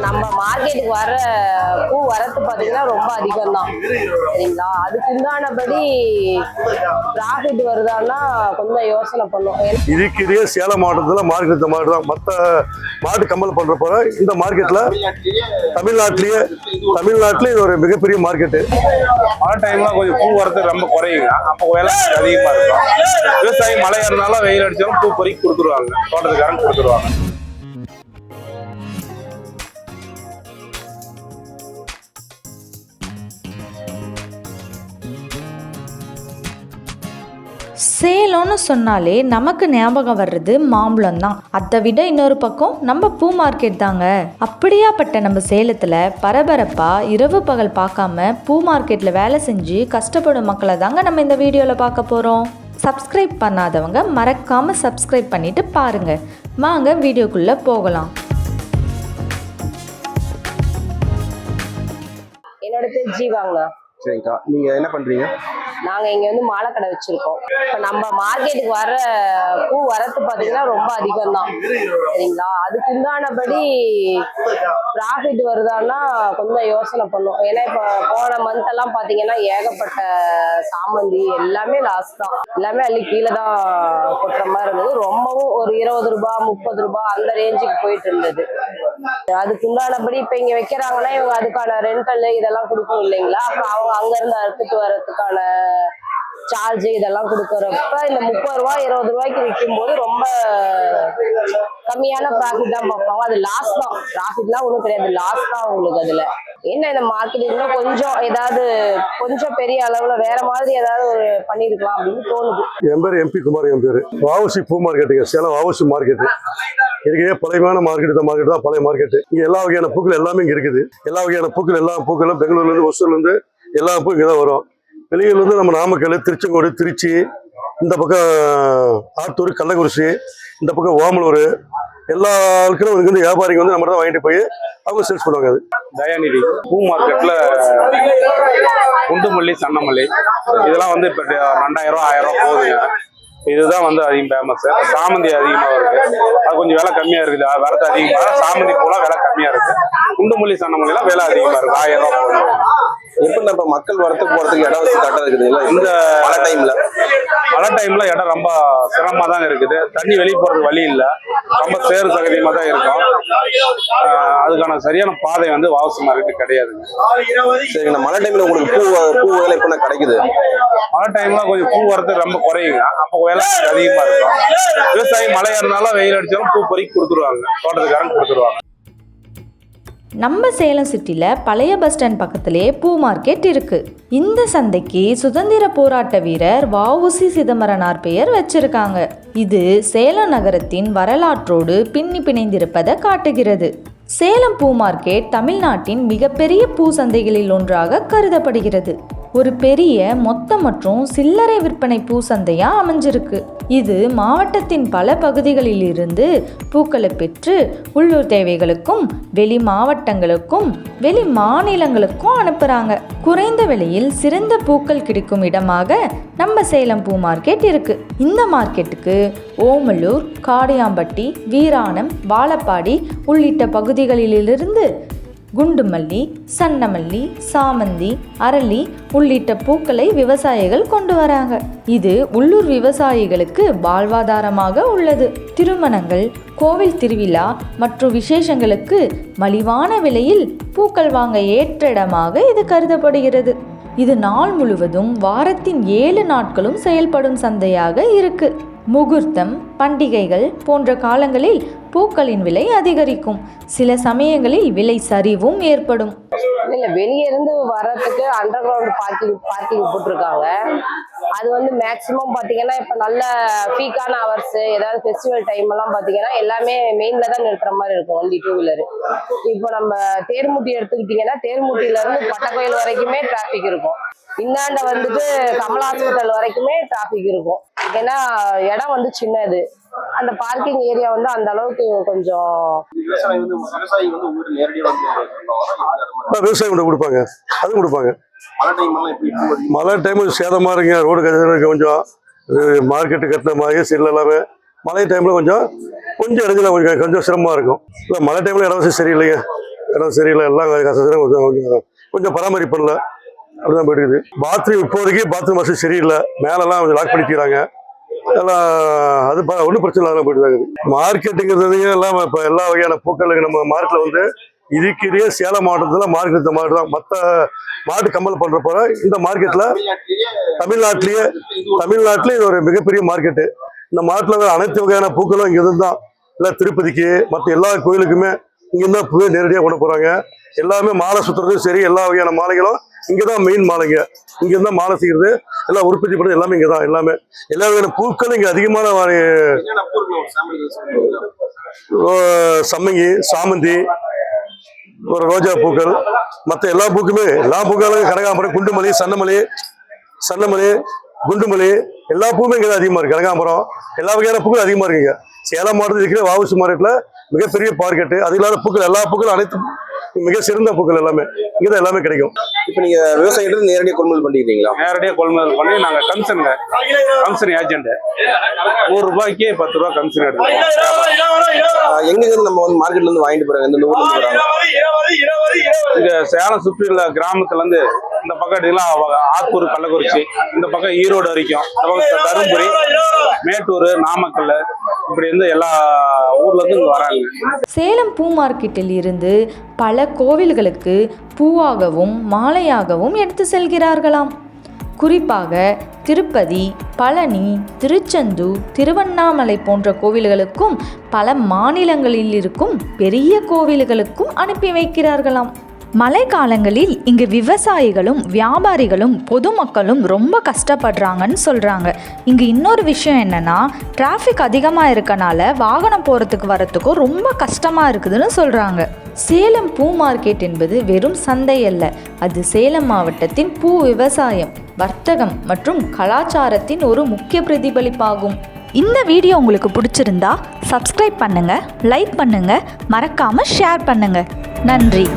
நம்ம மார்க்கெட்டுக்கு வர பூ வரத்து பார்த்தீங்கன்னா ரொம்ப அதிகம் தான் சரிங்களா. அதுக்கு உண்டானபடி ப்ராஃபிட் வருதான்னா கொஞ்சம் யோசனை பண்ணும். இதுக்கு சேலம் மாவட்டத்தில் மார்க்கெட் மாதிரி தான் மற்ற மாட்டு கம்பல் பண்றப்ப இந்த மார்க்கெட்ல தமிழ்நாட்டிலே இது ஒரு மிகப்பெரிய மார்க்கெட்டு. மழை டைம்ல கொஞ்சம் பூ வரது ரொம்ப குறையுங்க. அப்போ விலை அதிகமா இருக்கும். விவசாயி மழை இருந்தாலும் வெயில் அடிச்சாலும் பூ பொறுக்கி கொடுத்துருவாங்க, தோட்டத்துக்காரங்க கொடுத்துருவாங்க. சேலம்னு சொன்னாலே நமக்கு ஞாபகம் வர்றது மாம்பழம் தான். அதை விட இன்னொரு பக்கம் நம்ம பூ மார்க்கெட் தாங்க. அப்படியாப்பட்ட நம்ம சேலத்தில் பரபரப்பாக இரவு பகல் பார்க்காம பூ மார்க்கெட்டில் வேலை செஞ்சு கஷ்டப்படும் மக்களை தாங்க நம்ம இந்த வீடியோவில் பார்க்க போகிறோம். சப்ஸ்கிரைப் பண்ணாதவங்க மறக்காமல் சப்ஸ்கிரைப் பண்ணிட்டு பாருங்கள். வாங்க வீடியோக்குள்ளே போகலாம். என்னோட பேர் ஜீவாங்கண்ணா. சரிங்கக்கா, நீங்க என்ன பண்றீங்க? நாங்க இங்க வந்து மாலை கடை வச்சிருக்கோம். இப்ப நம்ம மார்க்கெட்டுக்கு வர பூ வரத்து பாத்தீங்கன்னா ரொம்ப அதிகம் தான் சரிங்களா. அதுக்கு உண்டானபடி ப்ராஃபிட் வருதான்னா கொஞ்சம் யோசனை பண்ணும். ஏன்னா இப்ப போன மந்த் எல்லாம் பாத்தீங்கன்னா ஏகப்பட்ட சாமந்தி எல்லாமே லாஸ் தான். எல்லாமே அள்ளி கீழே தான் கொட்டுற மாதிரி இருந்தது. ரொம்பவும் ஒரு 20 ரூபாய் 30 ரூபாய் அந்த ரேஞ்சுக்கு போயிட்டு இருந்தது. அதுக்கு உண்டானபடி இப்ப இங்க வைக்கிறாங்கன்னா இவங்க அதுக்கான ரெண்டல் இதெல்லாம் கொடுக்கணும் இல்லைங்களா. அப்ப அவங்க அங்க இருந்து அறுத்துட்டு வர்றதுக்கான சார்ஜ் இதெல்லாம் கொடுக்கறப்ப இந்த 30 ரூபாய் 20 ரூபாய்க்கு விற்கும் போது ரொம்ப கம்மியான ப்ராஃபிட் தான் பார்ப்பாங்க. அது லாஸ் தான், ப்ராஃபிட்லாம் ஒன்றும் கிடையாது, லாஸ் தான் உங்களுக்கு. அதுல என்ன இந்த மார்க்கெட்டிங்ல கொஞ்சம் ஏதாவது கொஞ்சம் பெரிய அளவுல வேற மாதிரி ஏதாவது ஒரு பண்ணிருக்கலாம் அப்படின்னு தோணுது. என் பேர் MP குமார். என் பேர் வாவுசி பூ மார்க்கெட்டுங்க, சேலம் வாவுசி மார்க்கெட்டு. இதுக்கே பழையமான மார்க்கெட். இந்த மார்க்கெட் தான் பழைய மார்க்கெட்டு. இங்க எல்லா வகையான பூக்கள் எல்லாமே இங்க இருக்குது. எல்லா வகையான பூக்கள் எல்லா பூக்களும் பெங்களூர்ல இருந்து ஒசூர்ல இருந்து எல்லா பூ இங்கே தான் வரும். வெளியூர்ல இருந்து நம்ம நாமக்கல், திருச்செங்கோடு, திருச்சி, இந்த பக்கம் ஆத்தூர், கள்ளக்குறிச்சி, இந்த பக்கம் ஓமலூர், எல்லா ஆட்களும் வந்து வியாபாரிங்க வந்து நம்ம தான் வாங்கிட்டு போய் அவங்க சேல்ஸ் பண்ணுவாங்க. அது தயாநிதி பூ மார்க்கெட்ல குண்டுமல்லி, சன்னமல்லி இதெல்லாம் வந்து இப்போ 2000 ரூபா 1000 ரூபா போகுதுங்க. இதுதான் வந்து அதிகம் ஃபேமஸ். சாமந்தி அதிகமாக வருது, அது கொஞ்சம் விலை கம்மியா இருக்குது. வரது அதிகமாக சாமந்தி பூலாம் விலை கம்மியா இருக்கு. குண்டுமல்லி, சன்னமல்லிலாம் விலை அதிகமா இருக்கு, 1000 ரூபா போகுது. எப்படி இப்ப மக்கள் வரத்துக்கு போறதுக்கு இடம் வசதி கரெக்டா இருக்குதுங்களா? இந்த மழை டைம்ல இடம் ரொம்ப சிரமமா தான் இருக்குது. தண்ணி வெளியே போறதுக்கு வழி இல்லை, ரொம்ப சேறு சகதியமா தான் இருக்கும். அதுக்கான சரியான பாதை வந்து வாவுசி மார்க்கெட் கிடையாதுங்க. சரிங்க, மழை டைம்ல உங்களுக்கு பூ வேலை எப்ப கிடைக்குது? மழை டைம்ல கொஞ்சம் பூ வரது ரொம்ப குறையுங்க. அப்போ விலை அதிகமா இருக்கும். விவசாயி மழை இருந்தாலும் வெயில் அடிச்சாலும் பூ பொறுக்கி கொடுத்துருவாங்க, தோட்டத்துக்காரங்க கொடுத்துருவாங்க. நம்ம சேலம் சிட்டியில் பழைய பஸ் ஸ்டாண்ட் பக்கத்திலே பூ மார்க்கெட் இருக்குது. இந்த சந்தைக்கு சுதந்திர போராட்ட வீரர் வ.உ.சி. சிதம்பரனார் பெயர் வச்சிருக்காங்க. இது சேலம் நகரத்தின் வரலாற்றோடு பின்னி பிணைந்திருப்பதை காட்டுகிறது. சேலம் பூ மார்க்கெட் தமிழ்நாட்டின் மிகப்பெரிய பூ சந்தைகளில் ஒன்றாக கருதப்படுகிறது. ஒரு பெரிய மொத்த மற்றும் சில்லறை விற்பனை பூ சந்தையா அமைஞ்சிருக்கு. இது மாவட்டத்தின் பல பகுதிகளில் இருந்து பூக்களை பெற்று உள்ளூர் தேவைகளுக்கும் வெளி மாவட்டங்களுக்கும் வெளி மாநிலங்களுக்கும் அனுப்புறாங்க. குறைந்த விலையில் சிறந்த பூக்கள் கிடைக்கும் இடமாக நம்ம சேலம் பூ மார்க்கெட் இருக்கு. இந்த மார்க்கெட்டுக்கு ஓமலூர், காடையாம்பட்டி, வீராணம், வாழப்பாடி உள்ளிட்ட பகுதிகளிலிருந்து குண்டுமல்லி, சன்னமல்லி, சாமந்தி, அரளி உள்ளிட்ட பூக்களை விவசாயிகள் கொண்டு வராங்க. இது உள்ளூர் விவசாயிகளுக்கு வாழ்வாதாரமாக உள்ளது. திருமணங்கள், கோவில் திருவிழா மற்றும் விசேஷங்களுக்கு மலிவான விலையில் பூக்கள் வாங்க ஏற்ற இடமாக இது கருதப்படுகிறது. இது நாள் முழுவதும் வாரத்தின் 7 நாட்களும் செயல்படும் சந்தையாக இருக்கு. முகூர்த்தம், பண்டிகைகள் போன்ற காலங்களில் பூக்களின் விலை அதிகரிக்கும். சில சமயங்களில் விலை சரிவும் ஏற்படும். இல்ல வெளியே இருந்து வர்றதுக்கு அண்டர் கிரவுண்ட் பார்க்கிங் போட்டிருக்காங்க. அது வந்து மேக்சிமம் பாத்தீங்கன்னா இப்ப நல்ல பீக்கான ஹவர்ஸ், ஏதாவது ஃபெஸ்டிவல் டைம் எல்லாம் பாத்தீங்கன்னா எல்லாமே மெயின்ல தான் நிறுத்துற மாதிரி இருக்கும் வண்டி, 2 வீலர். இப்போ நம்ம தேர்முட்டி எடுத்துக்கிட்டீங்கன்னா தேர்முட்டில இருந்து பட்டக்கோயில் வரைக்குமே டிராபிக் இருக்கும். இந்தாண்ட வந்துட்டு கமலா ஹாஸ்பிட்டல் வரைக்குமே டிராபிக் இருக்கும். ஏன்னா இடம் வந்து சின்னது. அந்த பார்க்கிங் ஏரியா வந்து அந்த அளவுக்கு கொஞ்சம் விவசாயம் கொடுப்பாங்க, அதுவும் கொடுப்பாங்க. மழை டைம் சேதமா இருங்க, ரோடு கொஞ்சம் மார்க்கெட்டு கட்டின மாதிரி சீரில் எல்லாமே மழை டைம்ல கொஞ்சம் இடைஞ்சல கொஞ்சம் சிரமமா இருக்கும். இல்லை மழை டைம்ல இடம் வசதி சரியில்லைங்க, இடம் சரியில்லை, எல்லாம் கொஞ்சம் பராமரிப்பு இல்லை, அப்படிதான் போயிட்டு இருக்குது. பாத்ரூம் இப்போதைக்கு பாத்ரூம் வசதி சரியில்லை, மேலெல்லாம் கொஞ்சம் லாக் பண்ணிக்கிறாங்க எல்லாம். அது ஒன்றும் பிரச்சனை இல்லாமல் போயிட்டு தான் இருக்குது. மார்க்கெட்டுங்கிறது எல்லாம் இப்போ எல்லா வகையான பூக்களுக்கு நம்ம மார்க்கெட்டில் வந்து இதுக்கிடையே சேலம் மாவட்டத்தில் மார்க்கெட் மாவட்டம் தான். மற்ற மாட்டு கம்பல் பண்ற போல இந்த மார்க்கெட்டில் தமிழ்நாட்டிலே இது ஒரு மிகப்பெரிய மார்க்கெட்டு. இந்த மார்க்கெட்டில் அனைத்து வகையான பூக்களும் இங்கே இருந்து தான், இல்லை திருப்பதிக்கு மற்ற எல்லா கோயிலுக்குமே இங்கேருந்து தான் பூவே நேரடியாக கொண்டு போகிறாங்க. எல்லாமே மாலை சுற்றுறதும் சரி, எல்லா வகையான மாலைகளும் இங்கே தான் மெயின் மாலைங்க. இங்கேருந்து தான் மாலை செய்கிறது, எல்லாம் உற்பத்தி பண்ணுறது எல்லாமே இங்கே தான். எல்லாமே எல்லா வகையான பூக்களும் இங்கே அதிகமான சம்மங்கி, சாமந்தி, ஒரு ரோஜா பூக்கள், மற்ற எல்லா பூக்களும் கனகாம்பரம், குண்டுமல்லி, சன்னமல்லி, குண்டுமல்லி, எல்லா பூவுமே இங்கே தான் அதிகமாக இருக்குது. கனகாம்பரம், எல்லா வகையான பூக்கள் அதிகமாக இருக்குங்க. சேலம் மாவட்டத்தில் இருக்கிற வஉசி மார்க்கெட்டில் மிகப்பெரிய மார்க்கெட்டு. அது இல்லாத பூக்கள், எல்லா பூக்களும் அனைத்து மிக சிறந்த பூக்கள் எல்லாமே இங்கே தான் எல்லாமே கிடைக்கும். இப்போ நீங்க விவசாயிகிட்ட நேரடியாக கொள்முதல் பண்ணிக்கிறீங்களா? நேரடியாக கொள்முதல் பண்ணி நாங்கள் கமிஷன் ஏஜென்ட் 100 ரூபாய்க்கு 10 ரூபா கமிஷன் எடுத்துக்கோம். எங்கேருந்து நம்ம வந்து மார்க்கெட்ல இருந்து வாங்கிட்டு போறாங்க? இந்த ஊர்ல இருந்து வராங்க. இங்க சேலம் சுற்றியுள்ள கிராமத்துல இருந்து இந்த பக்கம் எடுக்கலாம், ஆத்தூர், கள்ளக்குறிச்சி, இந்த பக்கம் ஈரோடு வரைக்கும், இந்த பக்கம் தருமபுரி, மேட்டூர், நாமக்கல், இப்படி இருந்து எல்லா ஊர்ல இருந்து இங்க வராங்க. சேலம் பூ மார்க்கெட்டில் இருந்து பல கோவில்களுக்கு பூவாகவும் மாலையாகவும் எடுத்து செல்கிறார்களாம். குறிப்பாக திருப்பதி, பழனி, திருச்செந்தூர், திருவண்ணாமலை போன்ற கோவில்களுக்கும் பல மாநிலங்களில் இருக்கும் பெரிய கோவில்களுக்கும் அனுப்பி வைக்கிறார்களாம். மழை காலங்களில் இங்கு விவசாயிகளும் வியாபாரிகளும் பொதுமக்களும் ரொம்ப கஷ்டப்படுறாங்கன்னு சொல்கிறாங்க. இங்கு இன்னொரு விஷயம் என்னென்னா, டிராஃபிக் அதிகமாக இருக்கனால வாகனம் போகிறதுக்கு வரத்துக்கும் ரொம்ப கஷ்டமாக இருக்குதுன்னு சொல்கிறாங்க. சேலம் பூ மார்க்கெட் என்பது வெறும் சந்தை அல்ல, அது சேலம் மாவட்டத்தின் பூ விவசாயம், வர்த்தகம் மற்றும் கலாச்சாரத்தின் ஒரு முக்கிய பிரதிபலிப்பாகும். இந்த வீடியோ உங்களுக்கு பிடிச்சிருந்தா சப்ஸ்கிரைப் பண்ணுங்கள், லைக் பண்ணுங்கள், மறக்காமல் ஷேர் பண்ணுங்கள். நன்றி.